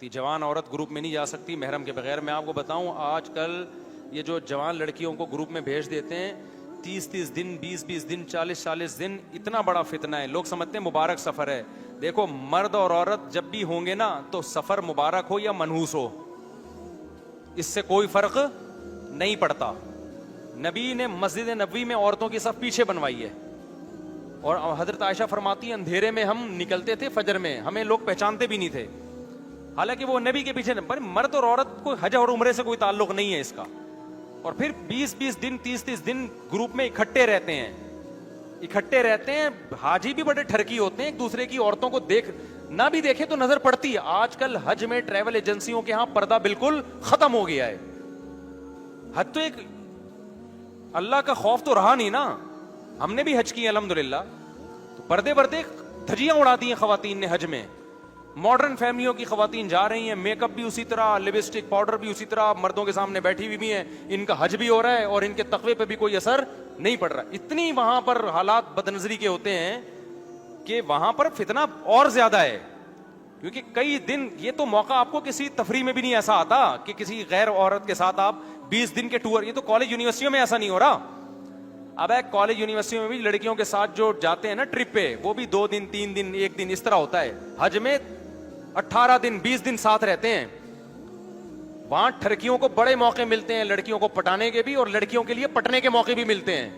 جوان عورت گروپ میں نہیں جا سکتی محرم کے بغیر. میں آپ کو بتاؤں آج کل یہ جو جوان لڑکیوں کو گروپ میں بھیج دیتے ہیں 30 دن 20 دن 40 دن, اتنا بڑا فتنہ ہے. لوگ سمجھتے ہیں مبارک سفر ہے. دیکھو مرد اور عورت جب بھی ہوں گے نا تو سفر مبارک ہو یا منحوس ہو اس سے کوئی فرق نہیں پڑتا. نبی نے مسجد نبوی میں عورتوں کی صف پیچھے بنوائی ہے اور حضرت عائشہ فرماتی ہیں اندھیرے میں ہم نکلتے تھے فجر میں, ہمیں لوگ پہچانتے بھی نہیں تھے. حالانکہ وہ نبی کے پیچھے پر مرد اور عورت کو حج اور عمرے سے کوئی تعلق نہیں ہے اس کا. اور پھر 20 دن 30 دن گروپ میں اکٹھے رہتے ہیں. حاجی بھی بڑے ٹھرکی ہوتے ہیں, ایک دوسرے کی عورتوں کو دیکھ نہ بھی دیکھے تو نظر پڑتی ہے. آج کل حج میں ٹریول ایجنسیوں کے ہاں پردہ بالکل ختم ہو گیا ہے. حج تو ایک اللہ کا خوف تو رہا نہیں نا. ہم نے بھی حج کی الحمدللہ, تو پردے دھجیاں اڑا دی ہیں خواتین نے حج میں. ماڈرن فیملیوں کی خواتین جا رہی ہیں, میک اپ بھی اسی طرح, لپسٹک پاؤڈر بھی اسی طرح, مردوں کے سامنے بیٹھی ہوئی بھی ہیں. ان کا حج بھی ہو رہا ہے اور ان کے تقوی پہ بھی کوئی اثر نہیں پڑ رہا. اتنی وہاں پر حالات بدنظری کے ہوتے ہیں کہ وہاں پر فتنہ اور زیادہ ہے. کیونکہ کئی دن یہ تو موقع آپ کو کسی تفریح میں بھی نہیں ایسا آتا کہ کسی غیر عورت کے ساتھ آپ 20 دن کے ٹور, یہ تو کالج یونیورسٹیوں میں ایسا نہیں ہو رہا. اب ایک کالج یونیورسٹیوں میں بھی لڑکیوں کے ساتھ جو جاتے ہیں نا ٹرپ پہ, وہ بھی 2 دن 3 دن 1 دن اس طرح ہوتا ہے. حج میں 18 دن 20 دن ساتھ رہتے ہیں. وہاں ٹھرکیوں کو بڑے موقع ملتے ہیں, لڑکیوں کو پٹانے کے بھی اور لڑکیوں کے لیے پٹنے کے موقع بھی ملتے ہیں.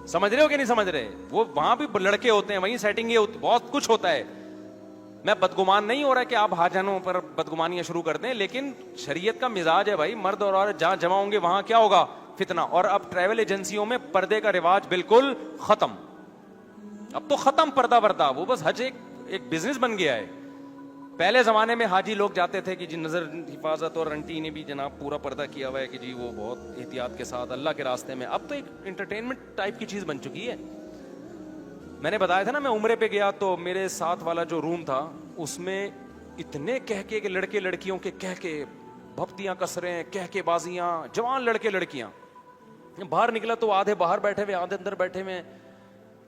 سمجھ رہے ہو کہ نہیں سمجھ رہے؟ وہ وہاں بھی لڑکے ہوتے ہیں, وہیں سیٹنگ بہت کچھ ہوتا ہے. میں بدگمان نہیں ہو رہا کہ آپ حاجنوں پر بدگمانیاں شروع کر دیں, لیکن شریعت کا مزاج ہے بھائی, مرد اور عورت جہاں جمع ہوں گے وہاں کیا ہوگا؟ فتنہ. اور اب ٹریول ایجنسیوں میں پردے کا رواج بالکل ختم. اب تو ختم پردہ وردہ, وہ بس حج ایک بزنس بن گیا ہے. پہلے زمانے میں حاجی لوگ جاتے تھے کہ جی نظر حفاظت, اور انٹی نے بھی جناب پورا پردہ کیا ہوا ہے کہ جی وہ بہت احتیاط کے ساتھ اللہ کے راستے میں. اب تو ایک انٹرٹینمنٹ ٹائپ کی چیز بن چکی ہے. میں نے بتایا تھا نا, میں عمرے پہ گیا تو میرے ساتھ والا جو روم تھا اس میں اتنے کہہ کے لڑکے لڑکیوں کے کہہ کے بھپتیاں کس رہے ہیں, کہہ کے بازیاں, جوان لڑکے لڑکیاں. باہر نکلا تو آدھے باہر بیٹھے ہوئے, آدھے اندر بیٹھے ہوئے.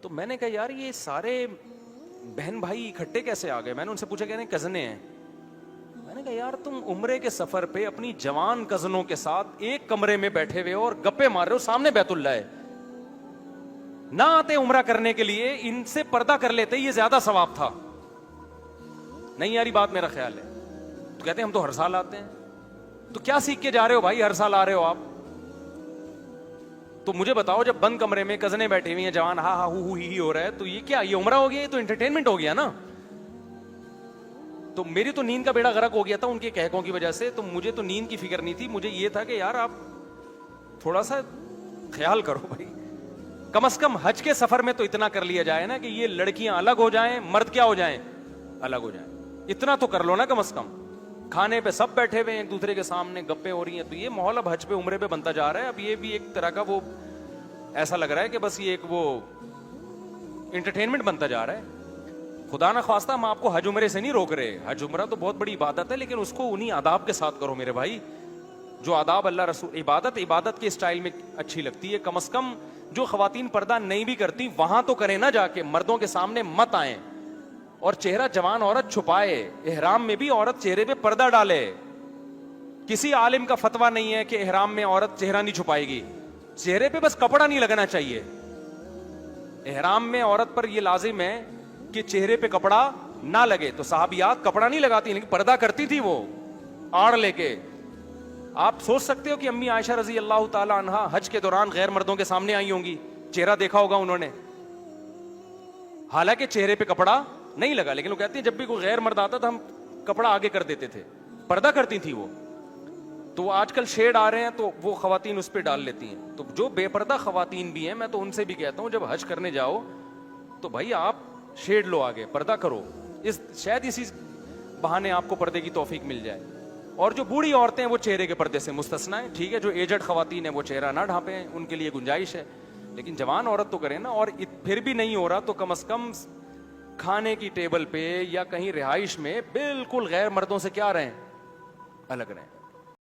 تو میں نے کہا یار یہ سارے بہن بھائی اکٹھے کیسے آ گئے؟ میں نے ان سے پوچھا کہ کزنیں ہیں. میں نے کہا یار تم عمرے کے سفر پہ اپنی جوان کزنوں کے ساتھ ایک کمرے میں بیٹھے ہوئے اور گپے مار رہے ہو, سامنے بیت اللہ ہے. نہ آتے عمرہ کرنے کے لیے, ان سے پردہ کر لیتے, یہ زیادہ ثواب تھا. نہیں یاری بات میرا خیال ہے. تو کہتے ہیں ہم تو ہر سال آتے ہیں. تو کیا سیکھ کے جا رہے ہو بھائی, ہر سال آ رہے ہو آپ؟ تو مجھے بتاؤ جب بند کمرے میں کزنیں بیٹھی ہوئی ہیں, جوان ہا ہا ہو ہی ہو رہا ہے, تو یہ کیا, یہ عمرہ ہو گیا؟ یہ تو انٹرٹینمنٹ ہو گیا نا. تو میری تو نیند کا بیڑا غرق ہو گیا تھا ان کے کہکوں کی وجہ سے. تو مجھے تو نیند کی فکر نہیں تھی, مجھے یہ تھا کہ یار آپ تھوڑا سا خیال کرو بھائی. کم از کم حج کے سفر میں تو اتنا کر لیا جائے نا کہ یہ لڑکیاں الگ ہو جائیں, مرد کیا ہو جائیں, الگ ہو جائیں. اتنا تو کر لو نا کم از کم. کھانے پہ سب بیٹھے ہوئے ہیں ایک دوسرے کے سامنے, گپیں ہو رہی ہیں. تو یہ ماحول اب حج پہ عمرے پہ بنتا جا رہا ہے. اب یہ بھی ایک طرح کا وہ ایسا لگ رہا ہے کہ بس یہ ایک وہ انٹرٹینمنٹ بنتا جا رہا ہے. خدا نہ خواستہ ہم آپ کو حج عمرے سے نہیں روک رہے, حج عمرہ تو بہت بڑی عبادت ہے, لیکن اس کو انہی آداب کے ساتھ کرو میرے بھائی جو آداب اللہ رسول. عبادت کے اسٹائل میں اچھی لگتی ہے. کم از کم جو خواتین پردہ نہیں بھی کرتی وہاں تو کریں نا, جا کے مردوں کے سامنے مت آئیں. اور چہرہ جوان عورت چھپائے, احرام میں بھی عورت چہرے پہ پردہ ڈالے. کسی عالم کا فتویٰ نہیں ہے کہ احرام میں عورت چہرہ نہیں چھپائے گی. چہرے پہ بس کپڑا نہیں لگنا چاہیے. احرام میں عورت پر یہ لازم ہے کہ چہرے پہ کپڑا نہ لگے. تو صحابیات کپڑا نہیں لگاتی لیکن پردہ کرتی تھی, وہ آڑ لے کے. آپ سوچ سکتے ہو کہ امی عائشہ رضی اللہ تعالی عنہا حج کے دوران غیر مردوں کے سامنے آئی ہوں گی, چہرہ دیکھا ہوگا انہوں نے, حالانکہ چہرے پہ کپڑا نہیں لگا, لیکن وہ کہتی ہیں جب بھی کوئی غیر مرد آتا تھا ہم کپڑا آگے کر دیتے تھے, پردہ کرتی تھی وہ. تو آج کل شیڈ آ رہے ہیں تو وہ خواتین اس پہ ڈال لیتی ہیں. تو جو بے پردہ خواتین بھی ہیں میں تو ان سے بھی کہتا ہوں جب حج کرنے جاؤ تو بھائی آپ شیڈ لو, آگے پردہ کرو. شاید اسی بہانے آپ کو پردے کی توفیق مل جائے. اور جو بوڑھی عورتیں ہیں وہ چہرے کے پردے سے مستثنا ہیں, ٹھیک ہے. جو ایجڈ خواتین ہیں وہ چہرہ نہ ڈھانپیں, ان کے لیے گنجائش ہے. لیکن جوان عورت تو کریں نا. اور پھر بھی نہیں ہو رہا تو کم از کم کھانے کی ٹیبل پہ یا کہیں رہائش میں بالکل غیر مردوں سے کیا رہیں, الگ رہیں.